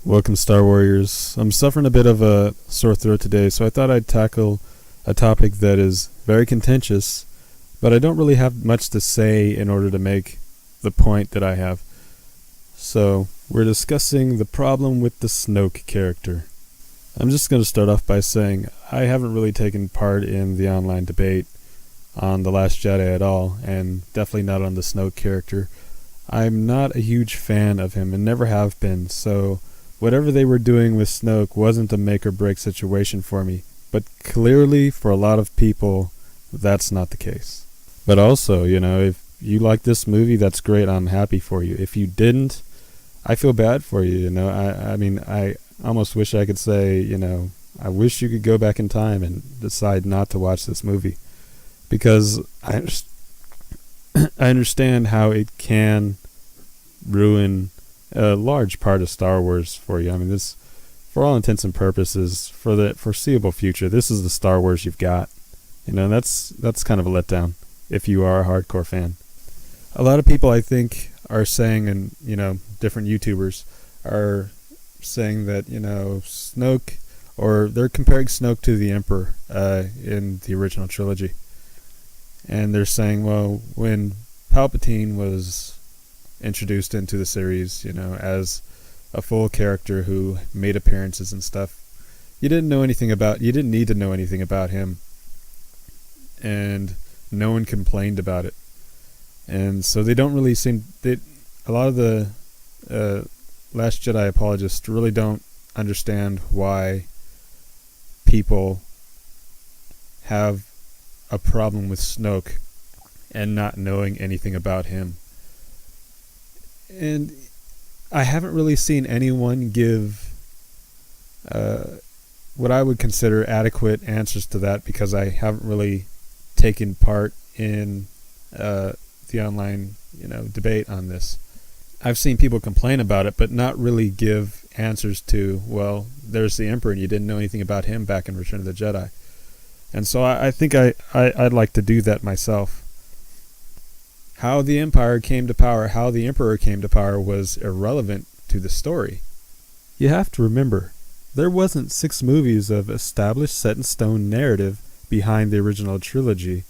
Welcome, Star Warriors. I'm suffering a bit of a sore throat today, so I thought I'd tackle a topic that is very contentious, but I don't really have much to say in order to make the point that I have. So, we're discussing the problem with the Snoke character. I'm just going to start off by saying I haven't really taken part in the online debate on The Last Jedi at all, and definitely not on the Snoke character. I'm not a huge fan of him and never have been, so whatever they were doing with Snoke wasn't a make or break situation for me. But clearly, for a lot of people, that's not the case. But also, if you like this movie, that's great. I'm happy for you. If you didn't, I feel bad for you. I almost wish I could say, I wish you could go back in time and decide not to watch this movie. Because I understand how it can ruin a large part of Star Wars for you. I mean, this, for all intents and purposes, for the foreseeable future, this is the Star Wars you've got. That's kind of a letdown if you are a hardcore fan. A lot of people, I think, are saying, and different YouTubers are saying that Snoke, or they're comparing Snoke to the Emperor in the original trilogy, and they're saying, well, when Palpatine was introduced into the series, as a full character who made appearances and stuff, you didn't need to know anything about him, and no one complained about it. And so they don't really a lot of the Last Jedi apologists really don't understand why people have a problem with Snoke and not knowing anything about him. And I haven't really seen anyone give what I would consider adequate answers to that, because I haven't really taken part in the online debate on this. I've seen people complain about it, but not really give answers to, well, there's the Emperor and you didn't know anything about him back in Return of the Jedi. And so I think I'd like to do that myself. How the Empire came to power, how the Emperor came to power was irrelevant to the story. You have to remember, there wasn't 6 movies of established set-in-stone narrative behind the original trilogy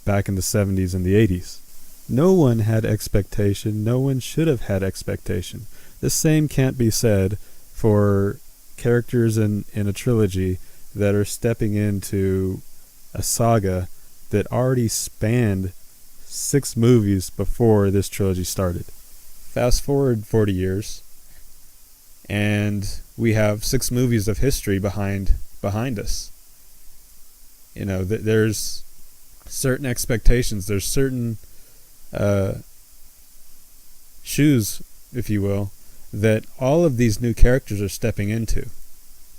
back in the 70s and the 80s. No one had expectation, no one should have had expectation. The same can't be said for characters in a trilogy that are stepping into a saga that already spanned 6 movies before this trilogy started. Fast forward 40 years, and we have 6 movies of history behind us. There's certain expectations, there's certain shoes, if you will, that all of these new characters are stepping into.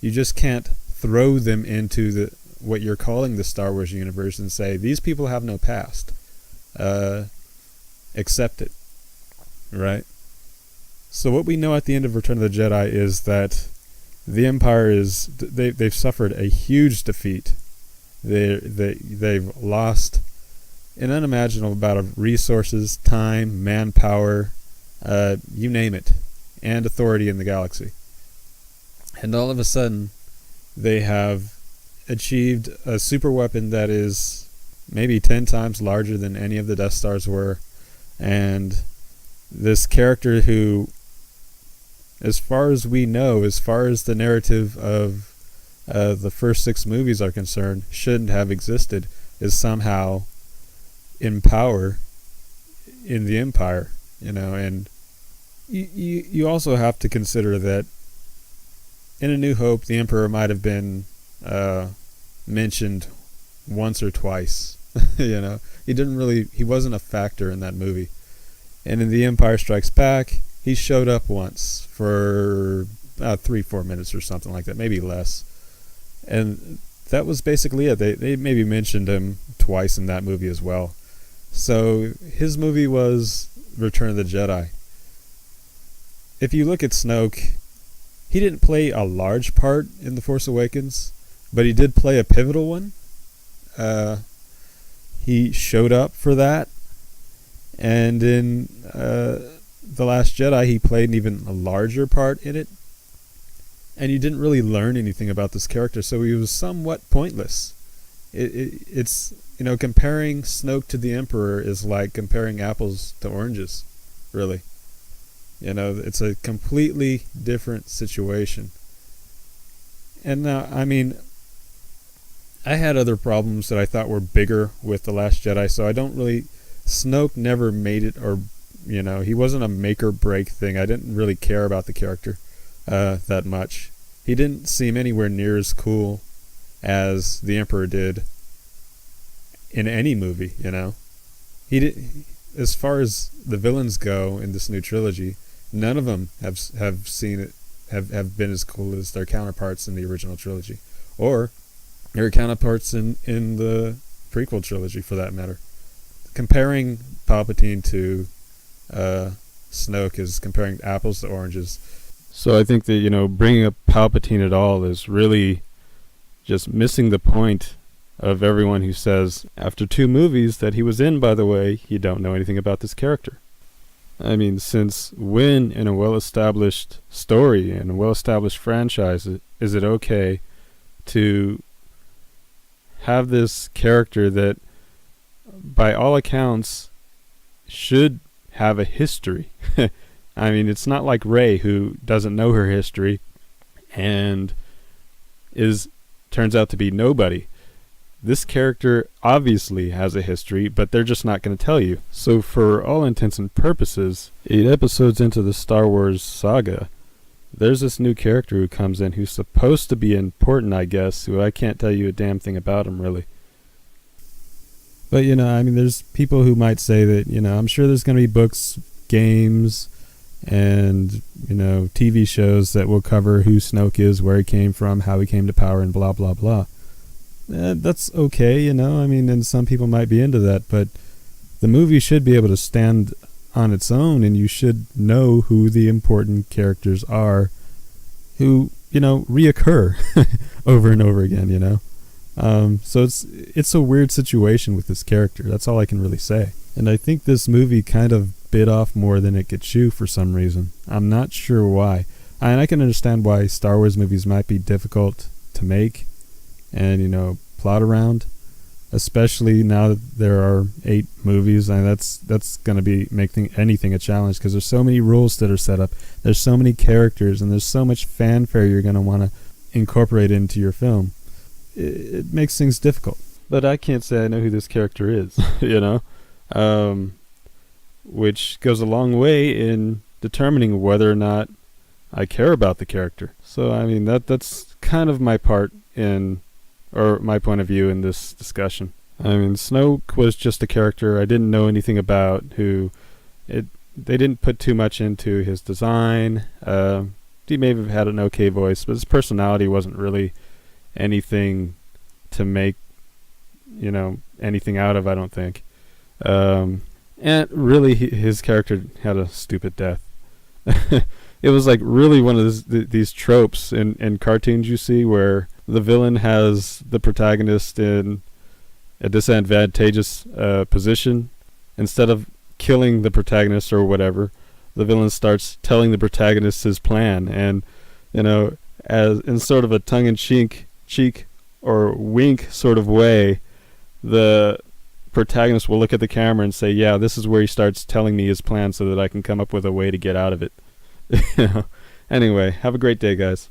You just can't throw them into what you're calling the Star Wars universe and say, these people have no past. Accept it, right? So what we know at the end of Return of the Jedi is that the Empire they've suffered a huge defeat. They've lost an unimaginable amount of resources, time, manpower, you name it, and authority in the galaxy. And all of a sudden, they have achieved a super weapon that is maybe 10 times larger than any of the Death Stars were. And this character who, as far as we know, as far as the narrative of the first 6 movies are concerned, shouldn't have existed, is somehow in power in the Empire. And you also have to consider that in A New Hope, the Emperor might have been mentioned once or twice. He wasn't a factor in that movie. And in The Empire Strikes Back, he showed up once for 3-4 minutes or something like that, maybe less. And that was basically it. They maybe mentioned him twice in that movie as well. So his movie was Return of the Jedi. If you look at Snoke, he didn't play a large part in The Force Awakens, but he did play a pivotal one. He showed up for that, and in The Last Jedi, he played an even larger part in it. and you didn't really learn anything about this character, so he was somewhat pointless. It's comparing Snoke to the Emperor is like comparing apples to oranges, really. It's a completely different situation. And now, I had other problems that I thought were bigger with The Last Jedi, so I don't really... Snoke never made it, or, he wasn't a make or break thing. I didn't really care about the character that much. He didn't seem anywhere near as cool as the Emperor did in any movie, He did, as far as the villains go in this new trilogy, none of them have seen it, have been as cool as their counterparts in the original trilogy, or their counterparts in the prequel trilogy, for that matter. Comparing Palpatine to Snoke is comparing apples to oranges. So I think that, bringing up Palpatine at all is really just missing the point of everyone who says, after 2 movies that he was in, by the way, you don't know anything about this character. Since when in a well-established story and a well-established franchise is it okay to have this character that, by all accounts, should have a history? It's not like Rey, who doesn't know her history and turns out to be nobody. This character obviously has a history, but they're just not going to tell you. So for all intents and purposes, 8 episodes into the Star Wars saga, there's this new character who comes in who's supposed to be important, I guess, who I can't tell you a damn thing about him, really. But, there's people who might say that, I'm sure there's going to be books, games, and, TV shows that will cover who Snoke is, where he came from, how he came to power, and blah, blah, blah. That's okay, and some people might be into that, but the movie should be able to stand on its own, and you should know who the important characters are who, reoccur over and over again, So it's a weird situation with this character. That's all I can really say. And I think this movie kind of bit off more than it could chew for some reason. I'm not sure why. And I can understand why Star Wars movies might be difficult to make and, plot around, especially now that there are 8 movies, and that's going to be making anything a challenge, because there's so many rules that are set up, there's so many characters, and there's so much fanfare you're going to want to incorporate into your film. It makes things difficult. But I can't say I know who this character is, which goes a long way in determining whether or not I care about the character. So, that's kind of my part or my point of view in this discussion. Snoke was just a character I didn't know anything about, they didn't put too much into his design. He may have had an okay voice, but his personality wasn't really anything to make, anything out of, I don't think. And really, his character had a stupid death. It was like really one of these tropes in cartoons you see, where the villain has the protagonist in a disadvantageous position. Instead of killing the protagonist or whatever, the villain starts telling the protagonist his plan, and as in sort of a tongue-in-cheek or wink sort of way, the protagonist will look at the camera and say, "Yeah, this is where he starts telling me his plan so that I can come up with a way to get out of it." Anyway, have a great day, guys.